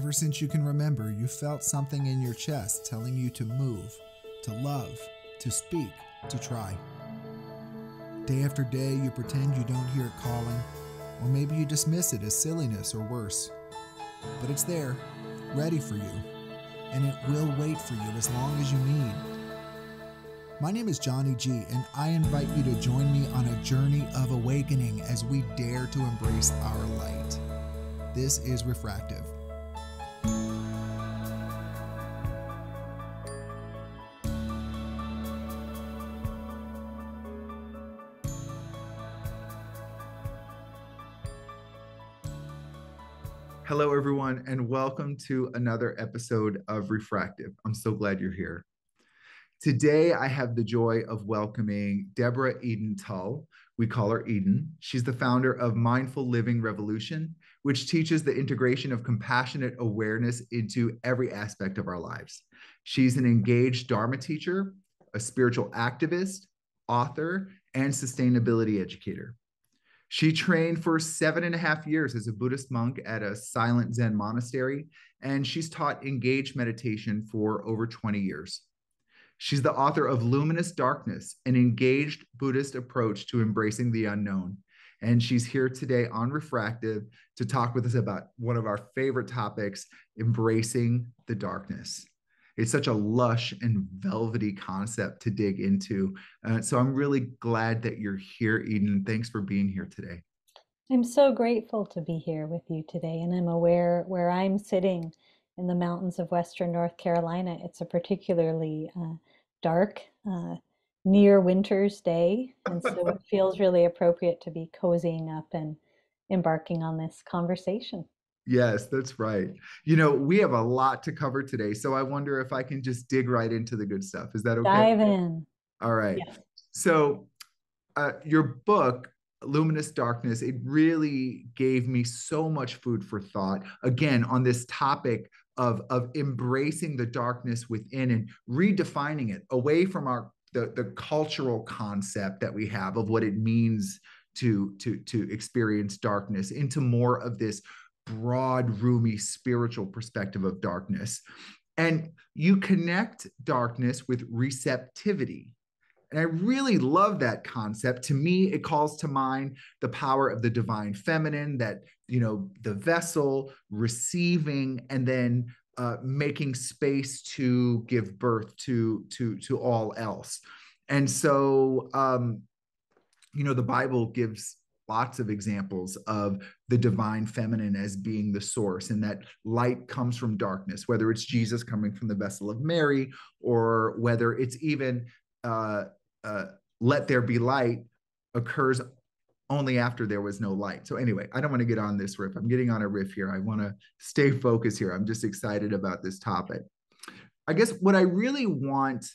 Ever since you can remember, you felt something in your chest telling you to move, to love, to speak, to try. Day after day, you pretend you don't hear it calling, or maybe you dismiss it as silliness or worse. But it's there, ready for you, and it will wait for you as long as you need. My name is Johnny G, and I invite you to join me on a journey of awakening as we dare to embrace our light. This is Refractive. Hello, everyone, and welcome to another episode of Refractive. I'm so glad you're here. Today, I have the joy of welcoming Deborah Eden Tull. We call her Eden. She's the founder of Mindful Living Revolution, which teaches the integration of compassionate awareness into every aspect of our lives. She's an engaged Dharma teacher, a spiritual activist, author, and sustainability educator. She trained for 7.5 years as a Buddhist monk at a silent Zen monastery, and she's taught engaged meditation for over 20 years. She's the author of Luminous Darkness, an engaged Buddhist approach to embracing the unknown. And she's here today on Refractive to talk with us about one of our favorite topics, embracing the darkness. It's such a lush and velvety concept to dig into. So I'm really glad that you're here, Eden. Thanks for being here today. I'm so grateful to be here with you today, and I'm aware where I'm sitting in the mountains of Western North Carolina, it's a particularly dark, near winter's day, and so it feels really appropriate to be cozying up and embarking on this conversation. Yes, that's right. You know, we have a lot to cover today, so I wonder if I can just dig right into the good stuff. Is that okay? Dive in. All right. Yes. So, your book, Luminous Darkness, it really gave me so much food for thought, again, on this topic of embracing the darkness within and redefining it away from the cultural concept that we have of what it means to experience darkness into more of this broad, roomy, spiritual perspective of darkness. And you connect darkness with receptivity. And I really love that concept. To me, it calls to mind the power of the divine feminine, that, you know, the vessel receiving and then making space to give birth to all else. And so, you know, the Bible gives lots of examples of the divine feminine as being the source, and that light comes from darkness, whether it's Jesus coming from the vessel of Mary, or whether it's even let there be light occurs only after there was no light. So anyway, I don't want to get on this riff. I'm getting on a riff here. I want to stay focused here. I'm just excited about this topic. I guess what I really want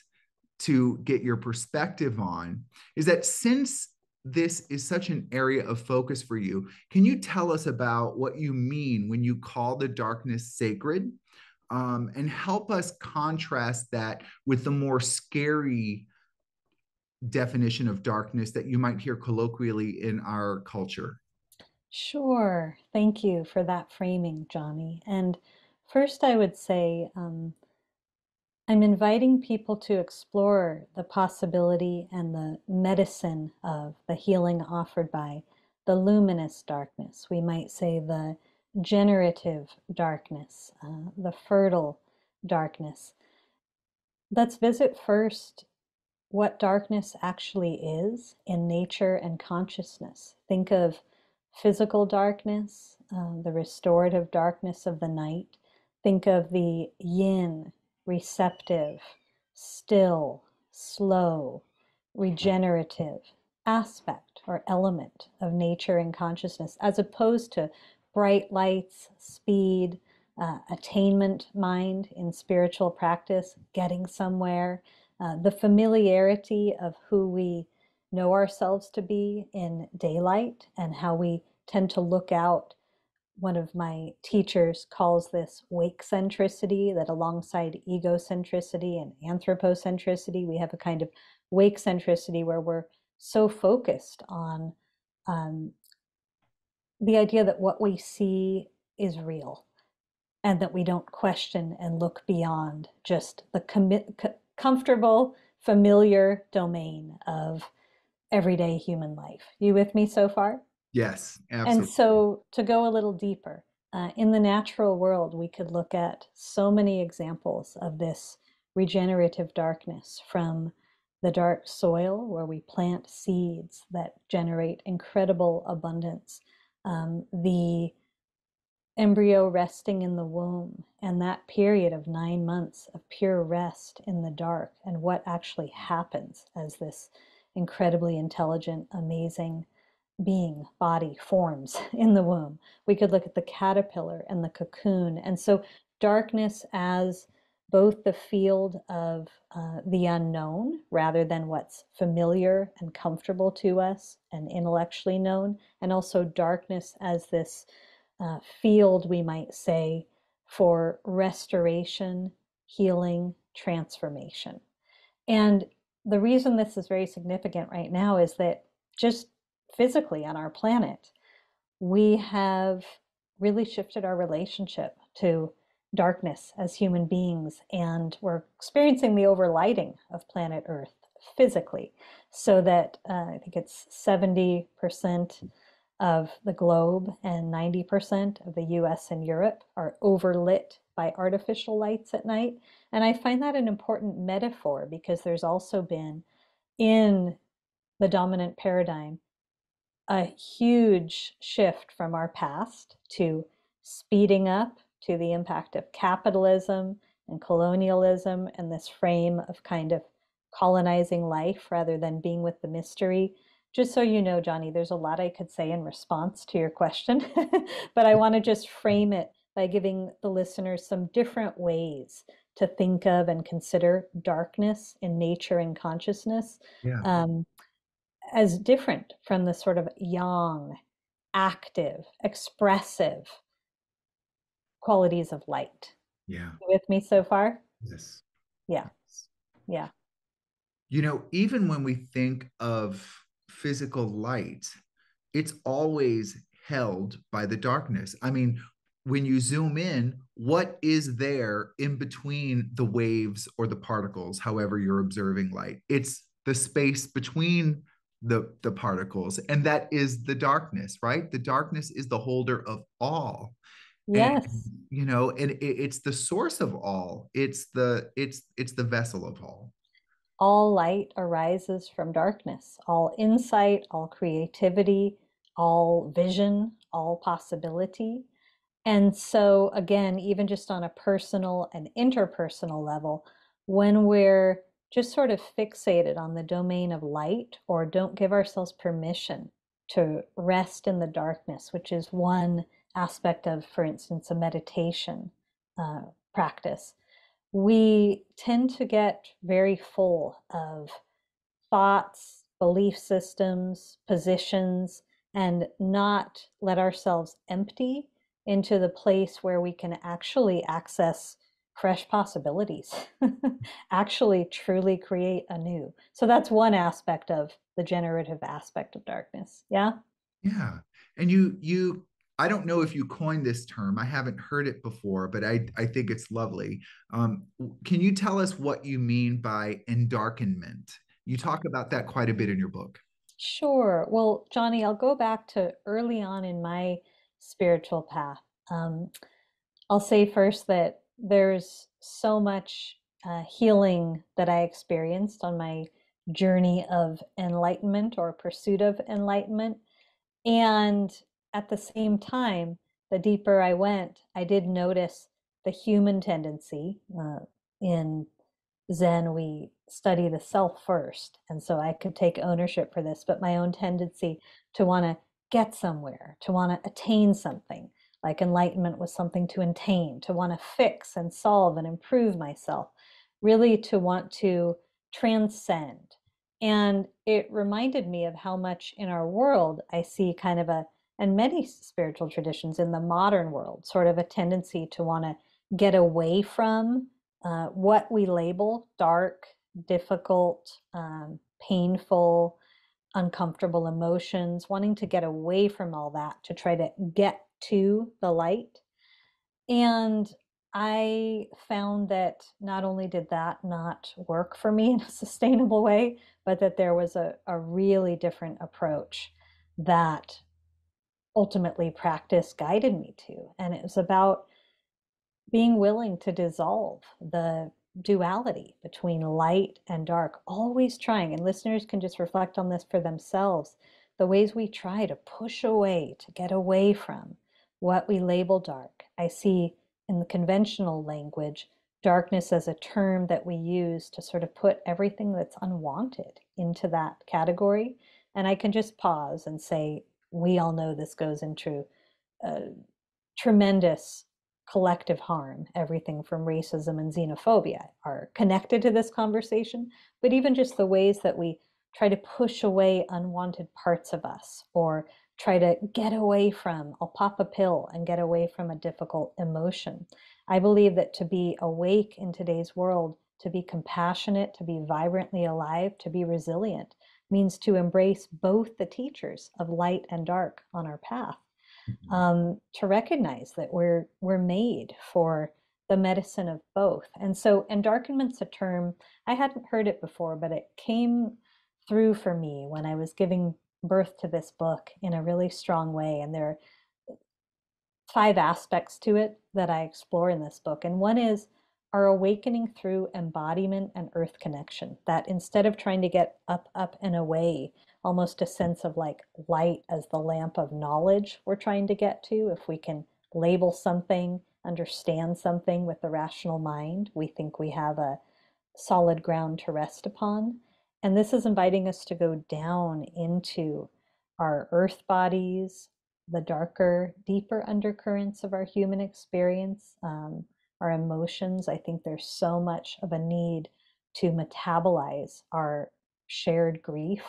to get your perspective on is that since this is such an area of focus for you, can you tell us about what you mean when you call the darkness sacred, and help us contrast that with the more scary definition of darkness that you might hear colloquially in our culture? Sure. Thank you for that framing, Johnny. And first, I would say I'm inviting people to explore the possibility and the medicine of the healing offered by the luminous darkness. We might say the generative darkness, the fertile darkness. Let's visit first what darkness actually is in nature and consciousness. Think of physical darkness, the restorative darkness of the night. Think of the yin, receptive, still, slow, regenerative aspect or element of nature and consciousness, as opposed to bright lights, speed, attainment mind in spiritual practice, getting somewhere, the familiarity of who we know ourselves to be in daylight and how we tend to look out. One of my teachers calls this wake centricity, that alongside egocentricity and anthropocentricity, we have a kind of wake centricity where we're so focused on the idea that what we see is real. and that we don't question and look beyond just the comfortable, familiar domain of everyday human life. You with me so far? Yes, And absolutely. so, to go a little deeper, in the natural world, we could look at so many examples of this regenerative darkness, from the dark soil where we plant seeds that generate incredible abundance, the embryo resting in the womb, and that period of 9 months of pure rest in the dark, and what actually happens as this incredibly intelligent, amazing being body forms in the womb. We could look at the caterpillar and the cocoon. And so darkness as both the field of the unknown rather than what's familiar and comfortable to us and intellectually known, and also darkness as this field, we might say, for restoration, healing, transformation. And the reason this is very significant right now is that just physically on our planet, we have really shifted our relationship to darkness as human beings, and we're experiencing the overlighting of planet Earth physically, so that I think it's 70% of the globe and 90% of the US and Europe are overlit by artificial lights at night. And I find that an important metaphor, because there's also been in the dominant paradigm a huge shift from our past to speeding up, to the impact of capitalism and colonialism and this frame of kind of colonizing life rather than being with the mystery. Just so you know, Johnny, there's a lot I could say in response to your question, but I want to just frame it by giving the listeners some different ways to think of and consider darkness in nature and consciousness. Yeah. Um, as different from the sort of yang, active, expressive qualities of light. Yeah. You with me so far? Yes. Yeah, yeah. You know, even when we think of physical light, it's always held by the darkness. I mean, when you zoom in, what is there in between the waves or the particles, however you're observing light? It's the space between the particles, and that is the darkness, right? The darkness is the holder of all. And Yes. and it's the source of all. It's the vessel of all. All light arises from darkness. All insight, all creativity, all vision, all possibility. And so, again, even just on a personal and interpersonal level, when we're just sort of fixated on the domain of light, or don't give ourselves permission to rest in the darkness, which is one aspect of, for instance, a meditation uh, practice, we tend to get very full of thoughts, belief systems, positions, and not let ourselves empty into the place where we can actually access fresh possibilities, actually truly create anew. So that's one aspect of the generative aspect of darkness. Yeah. Yeah. And you I don't know if you coined this term. I haven't heard it before, but I think it's lovely. Can you tell us what you mean by endarkenment? You talk about that quite a bit in your book. Sure. Well, Johnny, I'll go back to early on in my spiritual path. Um, I'll say first that there's so much healing that I experienced on my journey of enlightenment or pursuit of enlightenment. And at the same time, the deeper I went, I did notice the human tendency. In Zen, we study the self first. And so I could take ownership for this, but my own tendency to want to get somewhere, to want to attain something, like enlightenment was something to attain, to want to fix and solve and improve myself, really to want to transcend. And it reminded me of how much in our world I see kind of a, and many spiritual traditions in the modern world, sort of a tendency to want to get away from what we label dark, difficult, painful, uncomfortable emotions, wanting to get away from all that to try to get to the light. And I found that not only did that not work for me in a sustainable way, but that there was a really different approach that ultimately practice guided me to. And it was about being willing to dissolve the duality between light and dark, always trying, and listeners can just reflect on this for themselves, the ways we try to push away, to get away from what we label dark. I see in the conventional language, darkness as a term that we use to sort of put everything that's unwanted into that category. And I can just pause and say, we all know this goes into tremendous collective harm. Everything from racism and xenophobia are connected to this conversation, but even just the ways that we try to push away unwanted parts of us or try to get away from, I'll pop a pill and get away from a difficult emotion. I believe that to be awake in today's world, to be compassionate, to be vibrantly alive, to be resilient, means to embrace both the teachers of light and dark on our path. To recognize that we're made for the medicine of both. And so endarkenment's a term, I hadn't heard it before, but it came through for me when I was giving birth to this book in a really strong way. And there are 5 aspects to it that I explore in this book. And one is our awakening through embodiment and earth connection, that instead of trying to get up, up, and away, almost a sense of like light as the lamp of knowledge we're trying to get to, if we can label something, understand something with the rational mind, we think we have a solid ground to rest upon. And this is inviting us to go down into our earth bodies, the darker, deeper undercurrents of our human experience, our emotions. I think there's so much of a need to metabolize our shared grief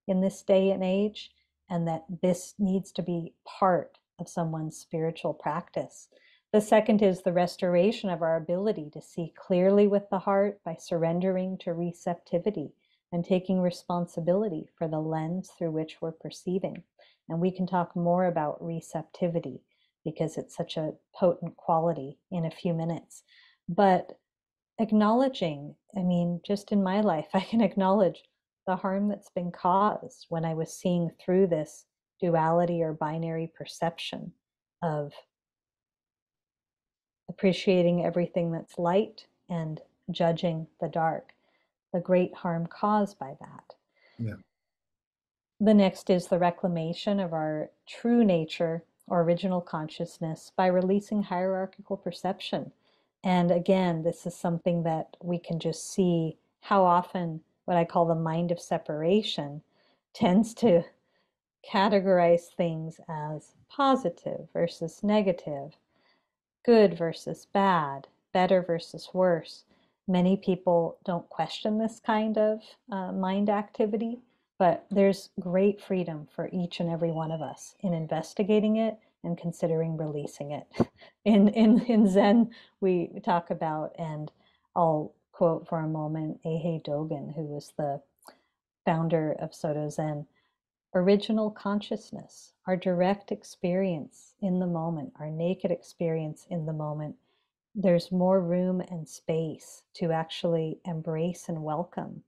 in this day and age, and that this needs to be part of someone's spiritual practice. The second is the restoration of our ability to see clearly with the heart by surrendering to receptivity and taking responsibility for the lens through which we're perceiving. And we can talk more about receptivity because it's such a potent quality in a few minutes. But acknowledging, I mean, just in my life, I can acknowledge the harm that's been caused when I was seeing through this duality or binary perception of appreciating everything that's light and judging the dark, the great harm caused by that. Yeah. The next is the reclamation of our true nature or original consciousness by releasing hierarchical perception. And again, this is something that we can just see how often what I call the mind of separation tends to categorize things as positive versus negative, good versus bad, better versus worse. Many people don't question this kind of mind activity, but there's great freedom for each and every one of us in investigating it and considering releasing it. In Zen, we talk about, and I'll quote for a moment Eihei Dogen, who was the founder of Soto Zen, original consciousness, our direct experience in the moment, our naked experience in the moment. There's more room and space to actually embrace and welcome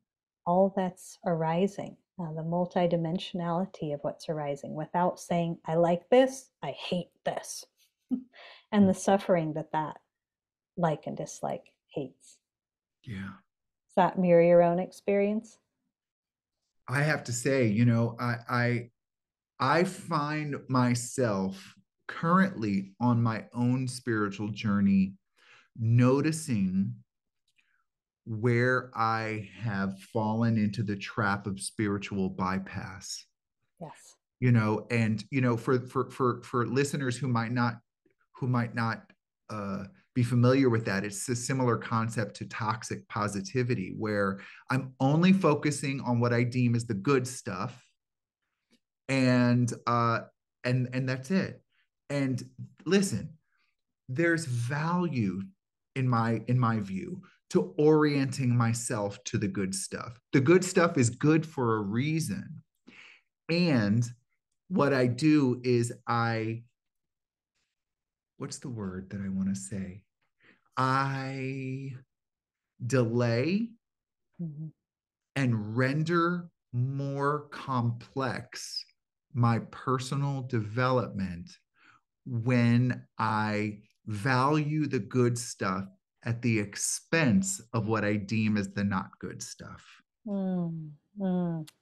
all that's arising, the multidimensionality of what's arising, without saying, I like this, I hate this, and the suffering that that like and dislike hates. Yeah. Does that mirror your own experience? I have to say, I find myself currently on my own spiritual journey noticing where I have fallen into the trap of spiritual bypass. Yes. And for listeners who might not be familiar with that, it's a similar concept to toxic positivity, where I'm only focusing on what I deem as the good stuff, and that's it. And listen, there's value in my view to orienting myself to the good stuff. The good stuff is good for a reason. And what I do is what's the word that I want to say? I delay Mhm. and render more complex my personal development when I value the good stuff at the expense of what I deem as the not good stuff. Mm,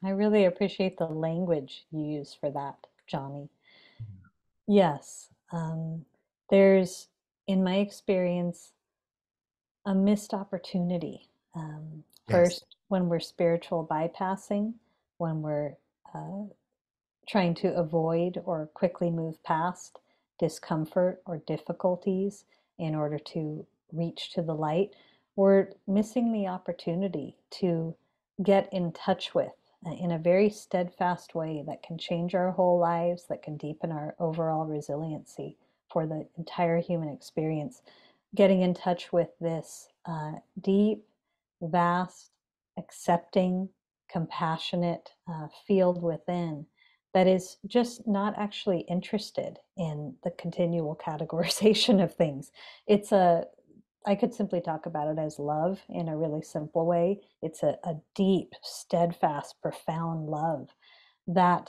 I really appreciate the language you use for that, Johnny. Yes, there's, in my experience, a missed opportunity. Yes. First, when we're spiritual bypassing, when we're uh, trying to avoid or quickly move past discomfort or difficulties in order to reach to the light, we're missing the opportunity to get in touch with in a very steadfast way that can change our whole lives, that can deepen our overall resiliency for the entire human experience. Getting in touch with this deep, vast, accepting, compassionate field within that is just not actually interested in the continual categorization of things. It's a, I could simply talk about it as love in a really simple way. It's a deep, steadfast, profound love that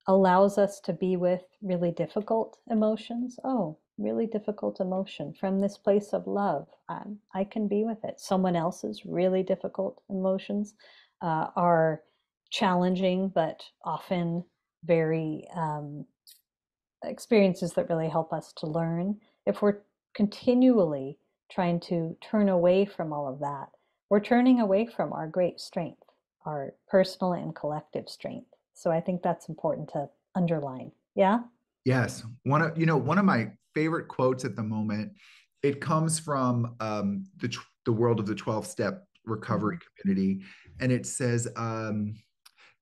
allows us to be with really difficult emotions. Oh, really difficult emotion from this place of love. I can be with it. Someone else's really difficult emotions are challenging, but often very experiences that really help us to learn. If we're continually trying to turn away from all of that, we're turning away from our great strength, our personal and collective strength. So I think that's important to underline. Yeah. Yes. One of my favorite quotes at the moment, it comes from the world of the 12-step recovery Mhm. community. And it says,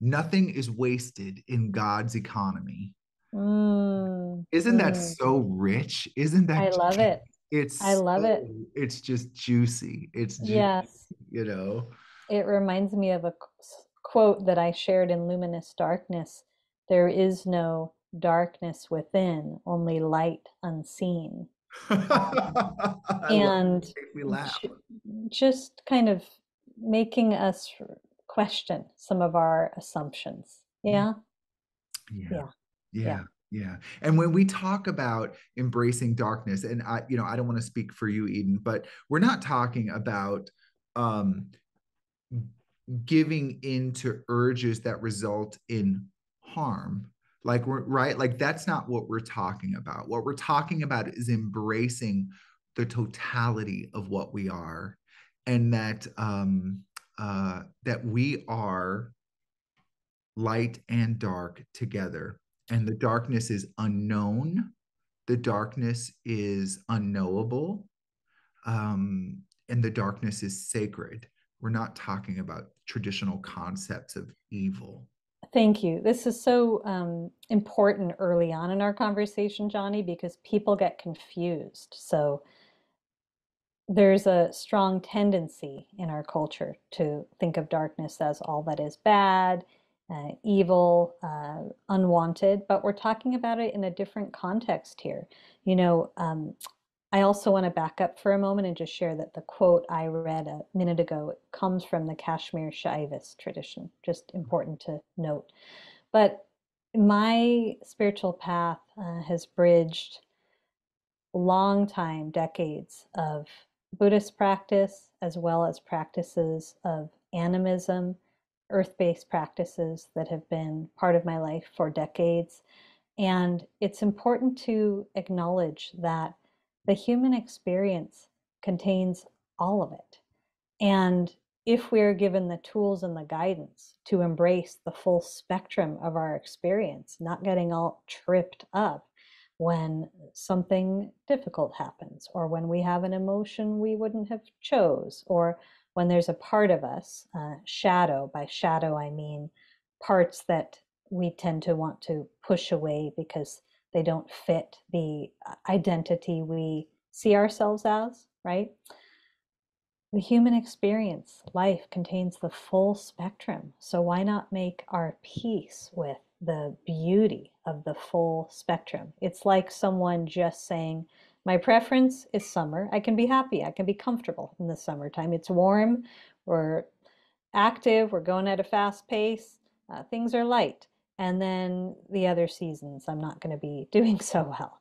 nothing is wasted in God's economy. Mm, Isn't that mm. so rich? Isn't I that love it. I it's love so, it. it's just juicy. It's juicy, Yes. you know. It reminds me of a quote that I shared in Luminous Darkness. There is no darkness within, only light unseen. I love And it. It makes me laugh. ju- just kind of making us question some of our assumptions. Yeah, Yeah. yeah, yeah. Yeah. Yeah. And when we talk about embracing darkness, and I don't want to speak for you, Eden, but we're not talking about um giving into urges that result in harm. Like we're right, like that's not what we're talking about. What we're talking about is embracing the totality of what we are, and that we are light and dark together. And the darkness is unknown, the darkness is unknowable, and the darkness is sacred. We're not talking about traditional concepts of evil. Thank you. This is so important early on in our conversation, Johnny, because people get confused. So there's a strong tendency in our culture to think of darkness as all that is bad, evil, unwanted, but we're talking about it in a different context here. You know, I also want to back up for a moment and just share that the quote I read a minute ago comes from the Kashmir Shaivist tradition, just important to note. But my spiritual path has bridged long time, decades of Buddhist practice, as well as practices of animism, earth based practices that have been part of my life for decades. And it's important to acknowledge that the human experience contains all of it. And if we're given the tools and the guidance to embrace the full spectrum of our experience, not getting all tripped up when something difficult happens, or when we have an emotion we wouldn't have chose, or when there's a part of us, shadow, by shadow I mean parts that we tend to want to push away because they don't fit the identity we see ourselves as, right? The human experience, life, contains the full spectrum. So why not make our peace with the beauty of the full spectrum. It's like someone just saying, my preference is summer. I can be happy. I can be comfortable in the summertime. It's warm. We're active. We're going at a fast pace. Things are light. And then the other seasons, I'm not going to be doing so well.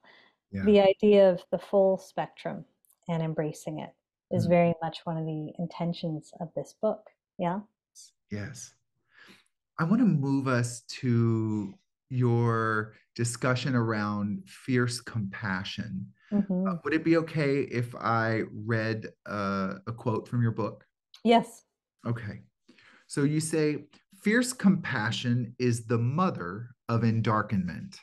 Yeah. The idea of the full spectrum and embracing it is Mm. very much one of the intentions of this book. Yeah. Yes. I want to move us to your discussion around fierce compassion. Mm-hmm. Would it be okay if I read a quote from your book? Yes. Okay. So you say, fierce compassion is the mother of endarkenment.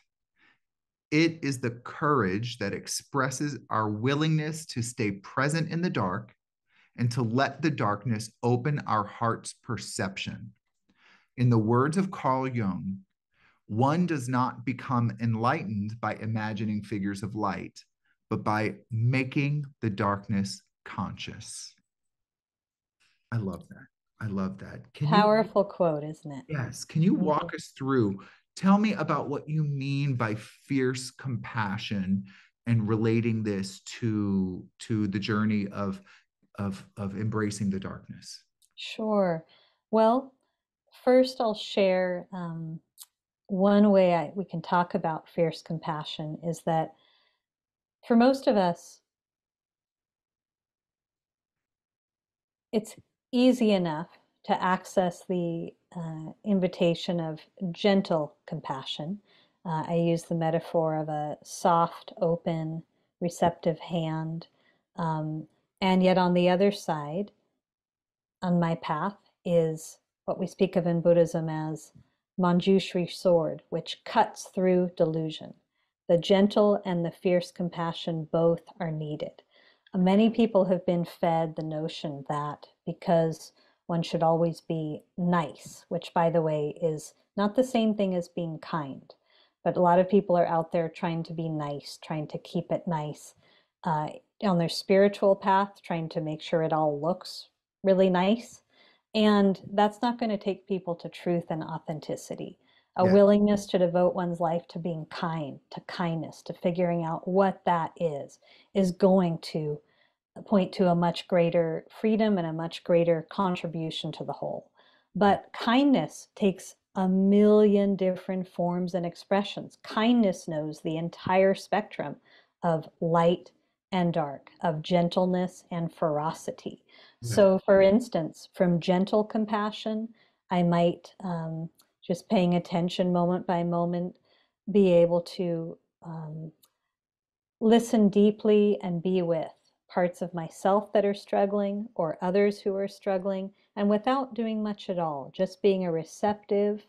It is the courage that expresses our willingness to stay present in the dark and to let the darkness open our heart's perception. In the words of Carl Jung, one does not become enlightened by imagining figures of light, but by making the darkness conscious. I love that. I love that. Powerful quote, isn't it? Yes, can you Mhm. walk us through? Tell me about what you mean by fierce compassion and relating this to the journey of embracing the darkness. Sure. Well, first I'll share one way we can talk about fierce compassion is that for most of us, it's easy enough to access the invitation of gentle compassion. I use the metaphor of a soft, open, receptive hand. Um, and yet, on the other side, on my path, is what we speak of in Buddhism as Manjushri sword, which cuts through delusion. The gentle and the fierce compassion both are needed. Many people have been fed the notion that because one should always be nice, which, by the way, is not the same thing as being kind. But a lot of people are out there trying to be nice, trying to keep it nice, uh, on their spiritual path, trying to make sure it all looks really nice. And that's not going to take people to truth and authenticity. A Yeah, willingness to devote one's life to being kind, to kindness, to figuring out what that is going to point to a much greater freedom and a much greater contribution to the whole. yeah, But kindness takes a million different forms and expressions. Kindness knows the entire spectrum of light and dark, of gentleness and ferocity. yeah, So, for instance, from gentle compassion, I might, just paying attention moment by moment, be able to listen deeply and be with parts of myself that are struggling or others who are struggling, and without doing much at all, just being a receptive,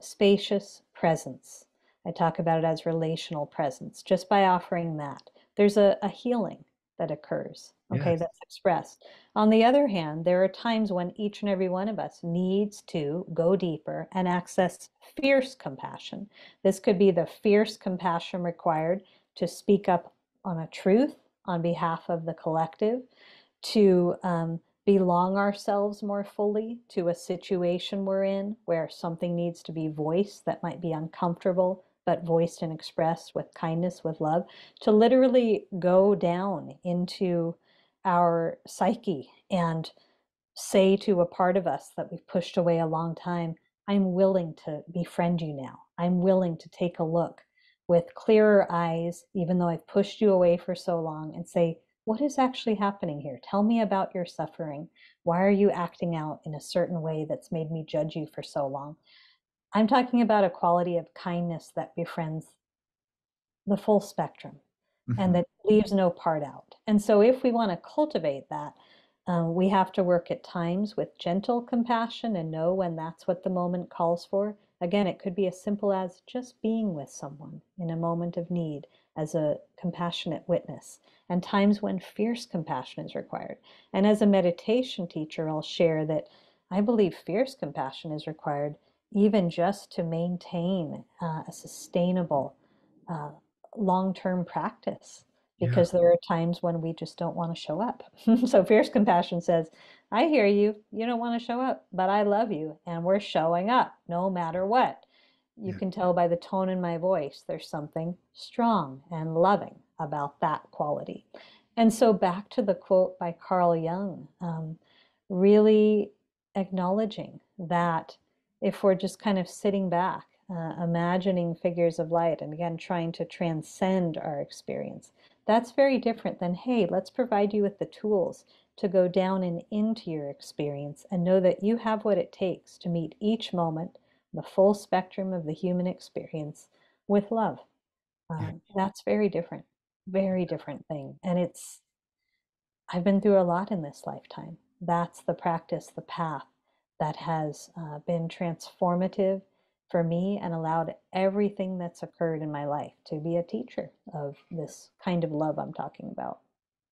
spacious presence. I talk about it as relational presence, just by offering that. There's a healing that occurs, okay, yes, that's expressed. On the other hand, there are times when each and every one of us needs to go deeper and access fierce compassion. This could be the fierce compassion required to speak up on a truth on behalf of the collective, to belong ourselves more fully to a situation we're in where something needs to be voiced that might be uncomfortable, but voiced and expressed with kindness, with love, to literally go down into our psyche and say to a part of us that we've pushed away a long time, I'm willing to befriend you now. I'm willing to take a look with clearer eyes, even though I've pushed you away for so long, and say, what is actually happening here? Tell me about your suffering. Why are you acting out in a certain way that's made me judge you for so long? I'm talking about a quality of kindness that befriends the full spectrum and mhm, that leaves no part out. And so, if we want to cultivate that, we have to work at times with gentle compassion and know when that's what the moment calls for. Again, it could be as simple as just being with someone in a moment of need as a compassionate witness, and times when fierce compassion is required. And as a meditation teacher, I'll share that I believe fierce compassion is required even just to maintain a sustainable uh, long-term practice, yeah, because there are times when we just don't want to show up. So fierce compassion says, I hear you, you don't want to show up, but I love you and we're showing up no matter what. You Yeah. can tell by the tone in my voice, there's something strong and loving about that quality. And so back to the quote by Carl Jung, really acknowledging that if we're just kind of sitting back, imagining figures of light, and again, trying to transcend our experience, that's very different than, hey, let's provide you with the tools to go down and into your experience and know that you have what it takes to meet each moment, the full spectrum of the human experience, with love. Yeah. That's very different thing. And I've been through a lot in this lifetime. That's the practice, the path that has been transformative for me and allowed everything that's occurred in my life to be a teacher of this kind of love I'm talking about.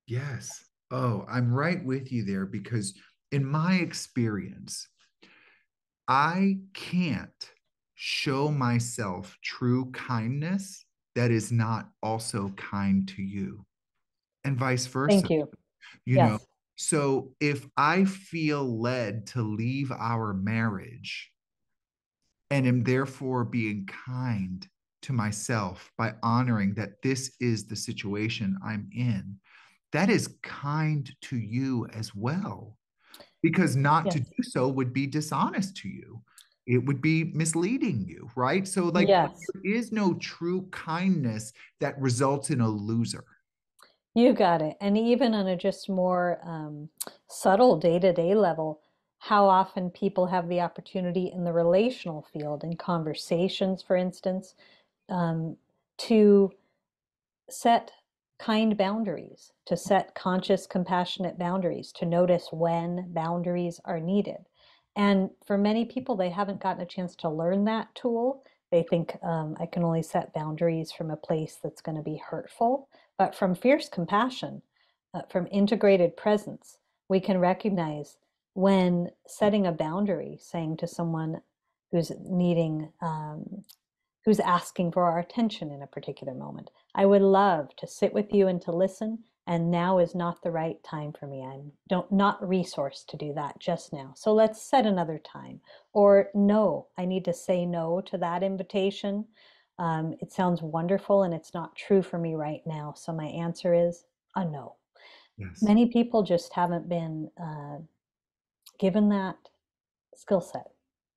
Yes. Oh, I'm right with you there because in my experience, I can't show myself true kindness that is not also kind to you, and vice versa. Thank you. You know, Yes. so if I feel led to leave our marriage and am therefore being kind to myself by honoring that this is the situation I'm in, that is kind to you as well. Because not to Yes. do so would be dishonest to you. It would be misleading you, right? So, like, Yes. there is no true kindness that results in a loser. You got it. And even on a just more subtle day-to-day level, how often people have the opportunity in the relational field, in conversations, for instance, um, to set kind boundaries, to set conscious, compassionate boundaries, to notice when boundaries are needed. And for many people, they haven't gotten a chance to learn that tool. They think I can only set boundaries from a place that's going to be hurtful. But from fierce compassion, from integrated presence, we can recognize when setting a boundary, saying to someone who's needing who's asking for our attention in a particular moment. I would love to sit with you and to listen, and now is not the right time for me. I'm don't not resourced to do that just now. So let's set another time. Or no, I need to say no to that invitation. It sounds wonderful and it's not true for me right now. So my answer is a no. Yes. Many people just haven't been given that skill set.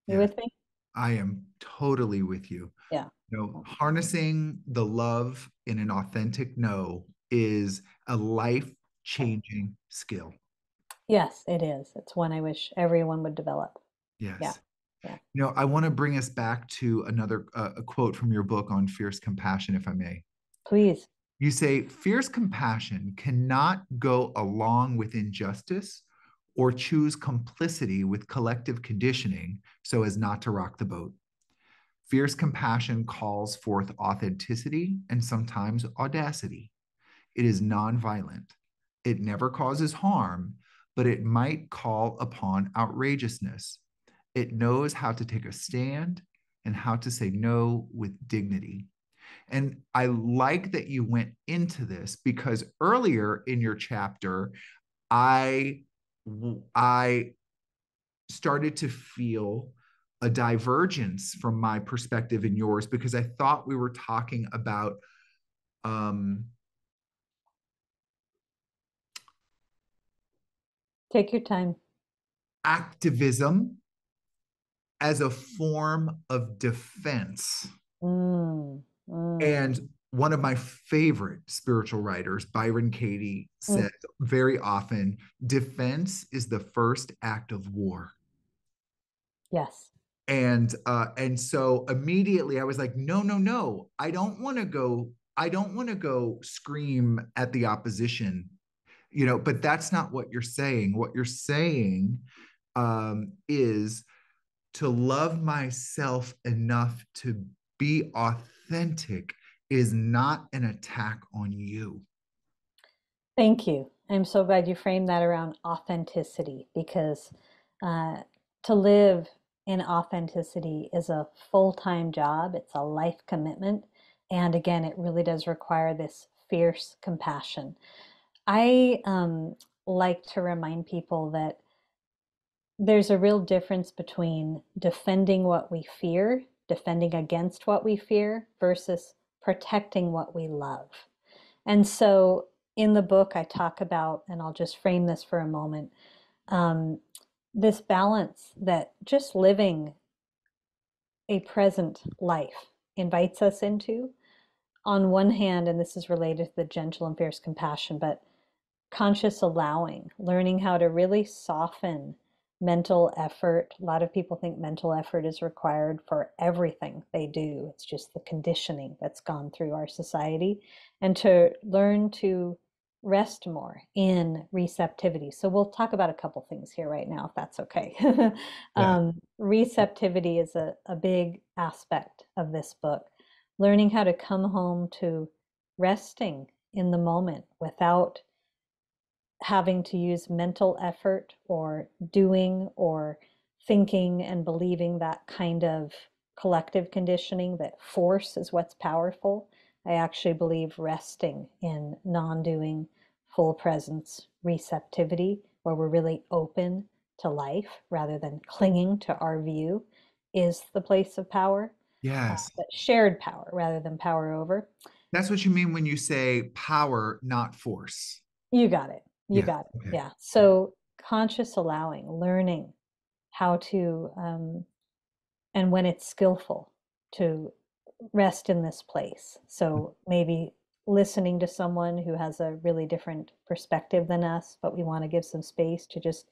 You Yes. with me? I am totally with you. Yeah. You know, harnessing the love in an authentic no is a life-changing skill. Yes, it is. It's one I wish everyone would develop. Yeah, Yes. yeah. You know, I want to bring us back to another a quote from your book on fierce compassion, if I may. Please. You say, fierce compassion cannot go along with injustice or choose complicity with collective conditioning so as not to rock the boat. Fierce compassion calls forth authenticity and sometimes audacity. It is nonviolent. It never causes harm, but it might call upon outrageousness. It knows how to take a stand and how to say no with dignity. And I like that you went into this because earlier in your chapter, I I started to feel a divergence from my perspective and yours because I thought we were talking about um, Take your time. activism as a form of defense. Mm, And mm, one of my favorite spiritual writers, Byron Katie, mm. says very often defense is the first act of war. Yes. And so immediately I was like, no, no, no, I don't want to go scream at the opposition, you know, but that's not what you're saying. What you're saying is to love myself enough to be authentic is not an attack on you. Thank you. I'm so glad you framed that around authenticity because uh, to live in authenticity is a full-time job. It's a life commitment. And again, it really does require this fierce compassion. I like to remind people that there's a real difference between defending what we fear defending against what we fear versus protecting what we love. And so in the book, I talk about, and I'll just frame this for a moment, this balance that just living a present life invites us into. On one hand, and this is related to the gentle and fierce compassion, but conscious allowing, learning how to really soften mental effort. A lot of people think mental effort is required for everything they do. It's just the conditioning that's gone through our society. And to learn to rest more in receptivity. So we'll talk about a couple things here right now, if that's okay. Yeah. Receptivity is a big aspect of this book. Learning how to come home to resting in the moment without having to use mental effort or doing or thinking and believing that kind of collective conditioning that force is what's powerful. I actually believe resting in non-doing, full presence, receptivity, where we're really open to life rather than clinging to our view, is the place of power, Yes. but shared power rather than power over. That's what you mean when you say power, not force. You got it. You Yeah. got it. Okay. Yeah. So conscious allowing, learning how to, and when it's skillful, to rest in this place. So maybe listening to someone who has a really different perspective than us, but we want to give some space to just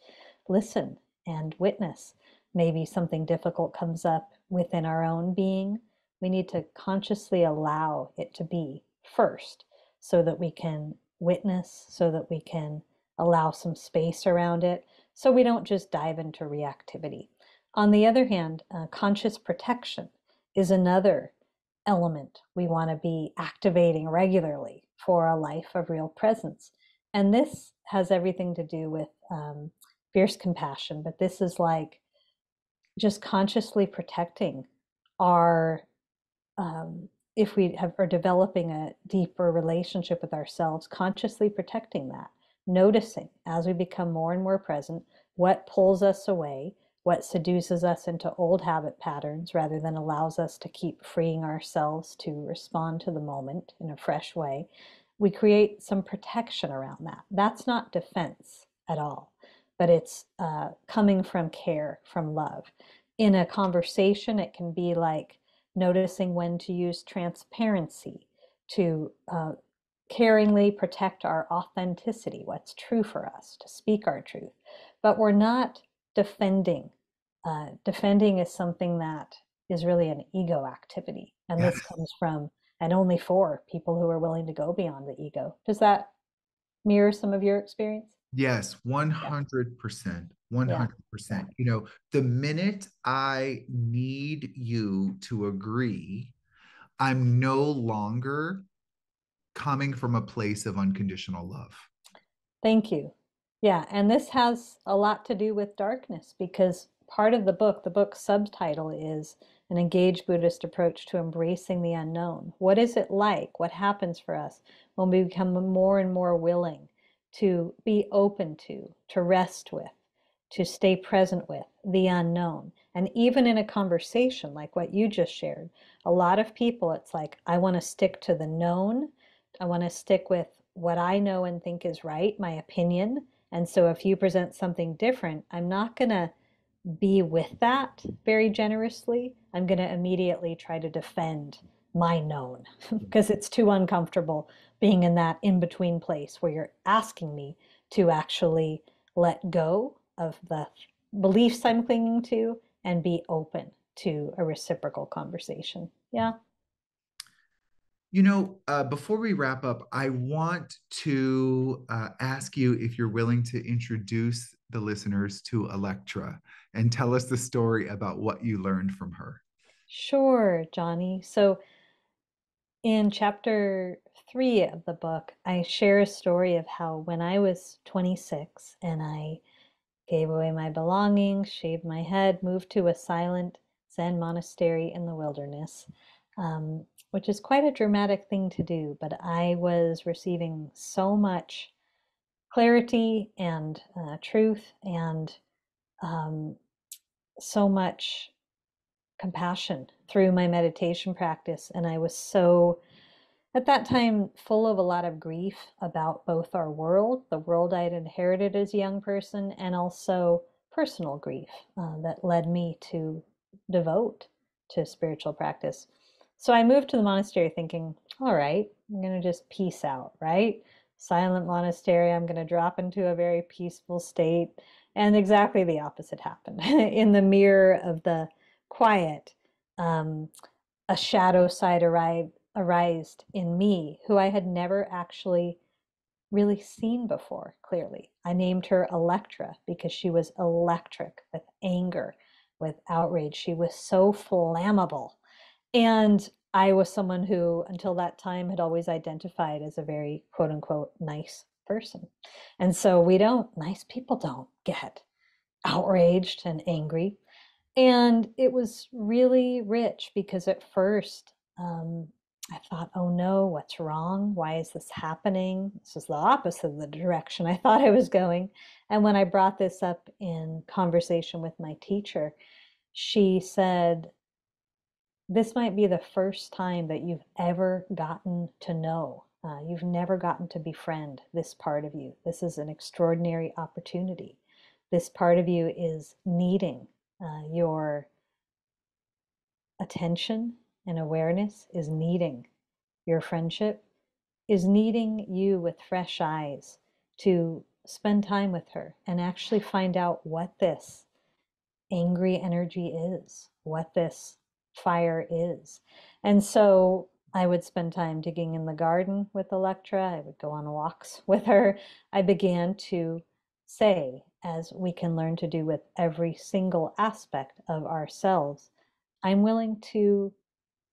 listen and witness. Maybe something difficult comes up within our own being. We need to consciously allow it to be first so that we can witness, so that we can allow some space around it, so we don't just dive into reactivity. On the other hand, conscious protection is another element we want to be activating regularly for a life of real presence. And this has everything to do with fierce compassion, but this is like just consciously protecting our, if we are developing a deeper relationship with ourselves, consciously protecting that, noticing as we become more and more present what pulls us away, what seduces us into old habit patterns rather than allows us to keep freeing ourselves to respond to the moment in a fresh way. We create some protection around that. That's not defense at all, but it's coming from care, from love. In a conversation, it can be like noticing when to use transparency to caringly protect our authenticity, what's true for us, to speak our truth. But we're not defending. Defending is something that is really an ego activity. And Yes. this comes from, and only for people who are willing to go beyond the ego. Does that mirror some of your experience? Yes, Yeah. 100%. Yeah. Yeah. 100%. The minute I need you to agree, I'm no longer coming from a place of unconditional love. Thank you. Yeah, and this has a lot to do with darkness because part of the book's subtitle is an engaged Buddhist approach to embracing the unknown. What is it like? What happens for us when we become more and more willing to be open to rest with, to stay present with the unknown? And even in a conversation like what you just shared, a lot of people, it's like, I want to stick to the known. I want to stick with what I know and think is right, my opinion. And so if you present something different, I'm not going to be with that very generously. I'm going to immediately try to defend my known because it's too uncomfortable being in that in between place where you're asking me to actually let go of the beliefs I'm clinging to and be open to a reciprocal conversation. Yeah. Before we wrap up, I want to ask you if you're willing to introduce the listeners to Electra and tell us the story about what you learned from her. Sure, Johnny. So in chapter 3 of the book, I share a story of how when I was 26 and I gave away my belongings, shaved my head, moved to a silent Zen monastery in the wilderness, which is quite a dramatic thing to do, but I was receiving so much clarity and truth and so much compassion through my meditation practice. And I was so, at that time, full of a lot of grief about both our world, the world I'd inherited as a young person, and also personal grief that led me to devote to spiritual practice. So I moved to the monastery thinking, all right, I'm going to just peace out, right? Silent monastery, I'm going to drop into a very peaceful state. And exactly the opposite happened. In the mirror of the quiet, um, a shadow side arised in me, who I had never actually really seen before clearly. I named her Electra because she was electric with anger, with outrage. She was so flammable. And I was someone who, until that time, had always identified as a very quote unquote nice person. And so nice people don't get outraged and angry. And it was really rich because at first I thought, oh no, what's wrong? Why is this happening? This is the opposite of the direction I thought I was going. And when I brought this up in conversation with my teacher, she said, this might be the first time that you've ever gotten to know. You've never gotten to befriend this part of you. This is an extraordinary opportunity. This part of you is needing your attention and awareness, is needing your friendship, is needing you with fresh eyes to spend time with her and actually find out what this angry energy is, what this fire is. And so I would spend time digging in the garden with Electra. I would go on walks with her. I began to say, as we can learn to do with every single aspect of ourselves, I'm willing to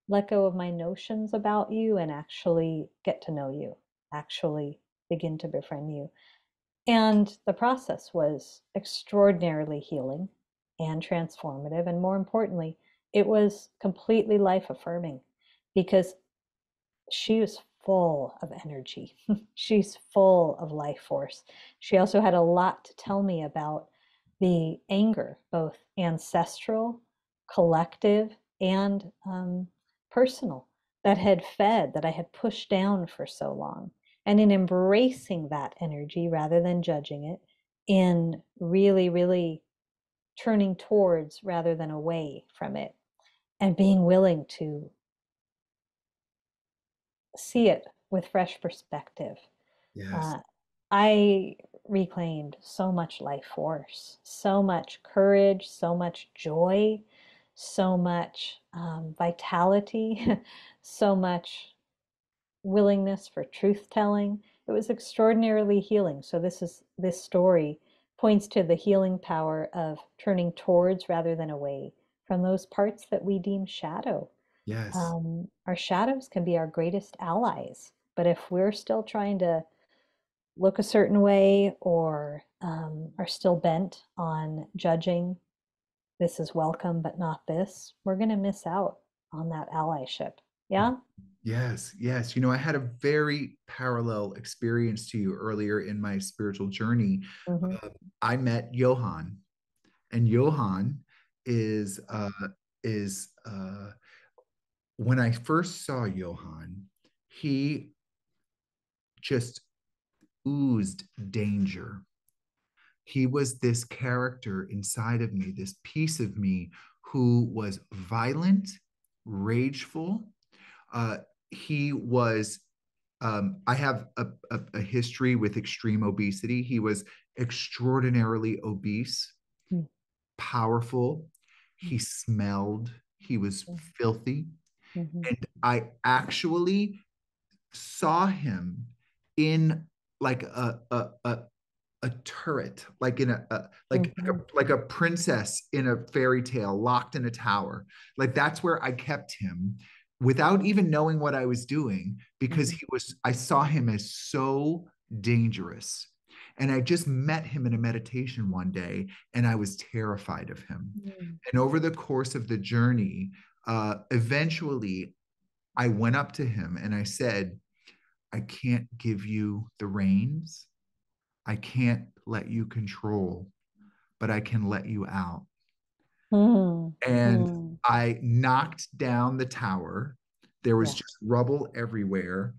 let go of my notions about you and actually get to know you, actually begin to befriend you. And the process was extraordinarily healing and transformative. And more importantly, it was completely life affirming because she was full of energy. She's full of life force. She also had a lot to tell me about the anger, both ancestral, collective, and personal, that had fed, that I had pushed down for so long. And in embracing that energy rather than judging it, in really, really turning towards rather than away from it, and being willing to see it with fresh perspective. Yes. Uh, I reclaimed so much life force, so much courage, so much joy, so much vitality, so much willingness for truth telling. It was extraordinarily healing. So this story points to the healing power of turning towards rather than away from those parts that we deem shadow. Yes. Our shadows can be our greatest allies, but if we're still trying to look a certain way or are still bent on judging, this is welcome but not this, we're going to miss out on that allyship. Yeah. Yes, yes. I had a very parallel experience to you earlier in my spiritual journey. Mm-hmm. Uh, I met Johann, and Johann is is when I first saw Johann, he just oozed danger. He was this character inside of me, this piece of me who was violent, rageful. He was I have a history with extreme obesity. He was extraordinarily obese, powerful. He smelled. He was filthy. Mm-hmm. And I actually saw him in like a turret, like in Mm-hmm. like a princess in a fairy tale locked in a tower. Like that's where I kept him without even knowing what I was doing because Mm-hmm. I saw him as so dangerous. And I just met him in a meditation one day and I was terrified of him. Mm-hmm. And over the course of the journey, eventually I went up to him and I said, I can't give you the reins. I can't let you control, but I can let you out. Mm, And mm, I knocked down the tower. There was yeah. just rubble everywhere.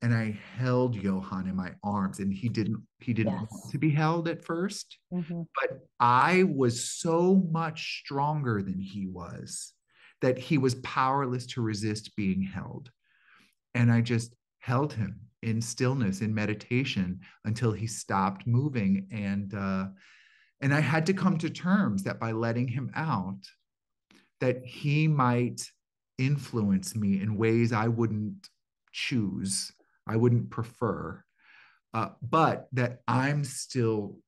And I held Johann in my arms, and he didn't want Yes. to be held at first, Hmm. but I was so much stronger than he was that he was powerless to resist being held. And I just held him in stillness, in meditation, until he stopped moving. And I had to come to terms that by letting him out, that he might influence me in ways I wouldn't choose, I wouldn't prefer, but that I'm still,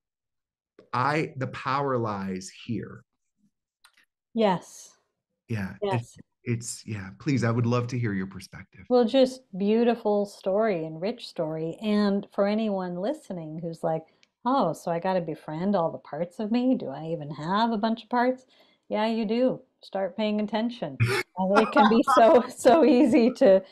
the power lies here. Yes. Yeah, Yes. yeah. Please, I would love to hear your perspective. Well, just beautiful story and rich story. And for anyone listening who's like, oh, so I got to befriend all the parts of me? Do I even have a bunch of parts? Yeah, you do. Start paying attention. It can be so easy to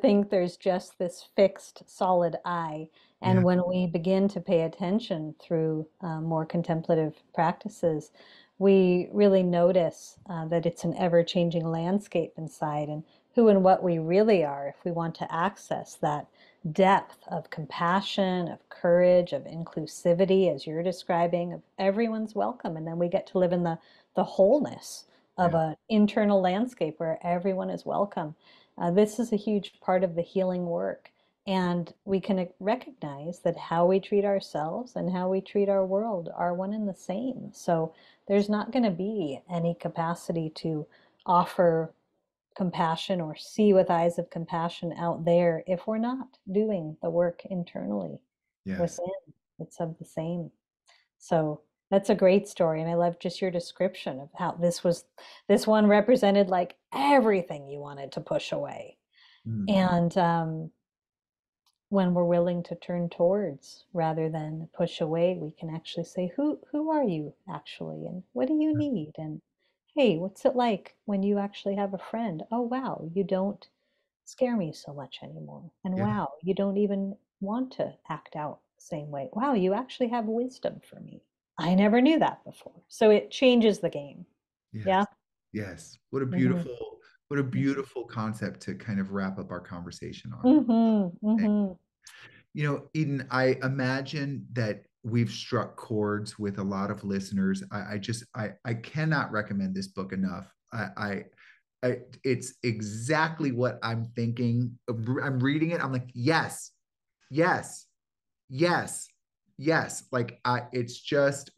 think there's just this fixed, solid I. Yeah, And when we begin to pay attention through more contemplative practices, we really notice that it's an ever-changing landscape inside. And who and what we really are if we want to access that depth of compassion, of courage, of inclusivity, as you're describing, of everyone's welcome. And then we get to live in the wholeness of yeah, an internal landscape where everyone is welcome. This is a huge part of the healing work. And we can recognize that how we treat ourselves and how we treat our world are one and the same. So there's not going to be any capacity to offer compassion or see with eyes of compassion out there if we're not doing the work internally yes. within. It's of the same. So that's a great story. And I love just your description of how this one represented like everything you wanted to push away. Mm, And when we're willing to turn towards rather than push away, we can actually say, who are you actually? And what do you need? And hey, what's it like when you actually have a friend? Oh, wow, you don't scare me so much anymore. And yeah, wow, you don't even want to act out the same way. Wow, you actually have wisdom for me. I never knew that before. So it changes the game. yes, Yeah. yes. What a Hmm. beautiful concept to kind of wrap up our conversation on. Hmm. Hmm. Eden, I imagine that we've struck chords with a lot of listeners. I cannot recommend this book enough. It's exactly what I'm thinking. I'm reading it. I'm like, yes, yes, yes, yes. Like it's just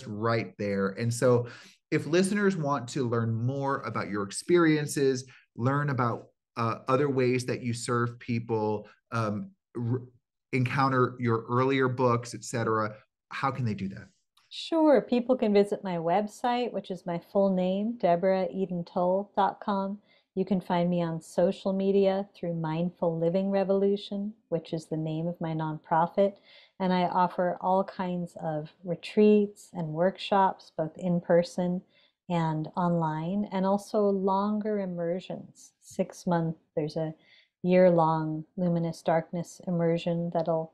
right there. And so if listeners want to learn more about your experiences, learn about other ways that you serve people, encounter your earlier books, etc., how can they do that? Sure. People can visit my website, which is my full name, DeborahEdenTull.com. You can find me on social media through Mindful Living Revolution, which is the name of my nonprofit. And I offer all kinds of retreats and workshops, both in person and online, and also longer immersions. 6 month, there's a year-long Luminous Darkness immersion that'll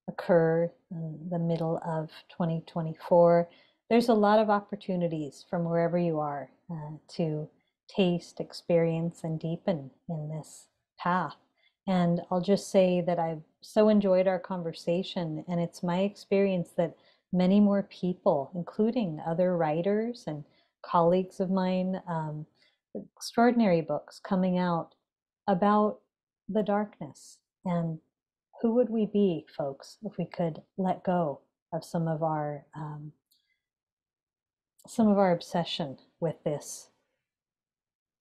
occur in the middle of 2024. There's a lot of opportunities from wherever you are to taste, experience, and deepen in this path. And I'll just say that I've so enjoyed our conversation, and it's my experience that many more people, including other writers and colleagues of mine, extraordinary books coming out about the darkness. And who would we be, folks, if we could let go of some of our obsession with this,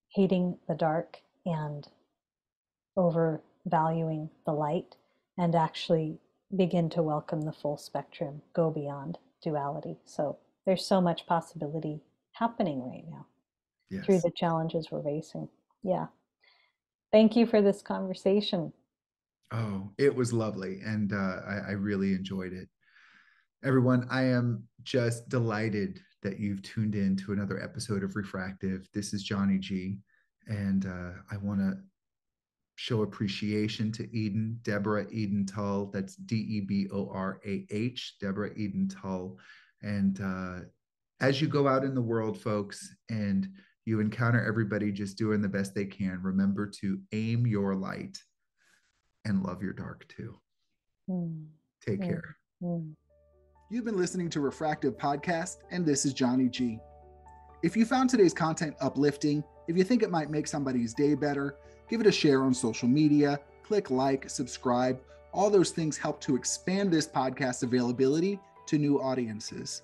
hating the dark and overvaluing the light, and actually begin to welcome the full spectrum, go beyond duality. So there's so much possibility happening right now through Yes. the challenges we're facing. Yeah. Thank you for this conversation. Oh, it was lovely. And I really enjoyed it. Everyone, I am just delighted that you've tuned in to another episode of Refractive. This is Johnny G. And I want to show appreciation to Deborah Eden Tull. That's Deborah, Deborah Eden Tull. And as you go out in the world, folks, and you encounter everybody just doing the best they can, remember to aim your light and love your dark too. Take care. You've been listening to Refractive Podcast, and this is Johnny G. If you found today's content uplifting, if you think it might make somebody's day better, give it a share on social media, click like, subscribe. All those things help to expand this podcast's availability to new audiences.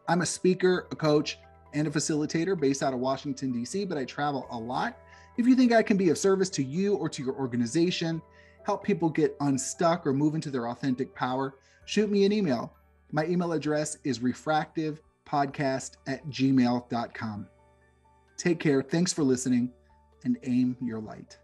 I'm a speaker, a coach, and a facilitator based out of Washington, D.C., but I travel a lot. If you think I can be of service to you or to your organization, help people get unstuck or move into their authentic power, shoot me an email. My email address is refractivepodcast@gmail.com. Take care. Thanks for listening, and aim your light.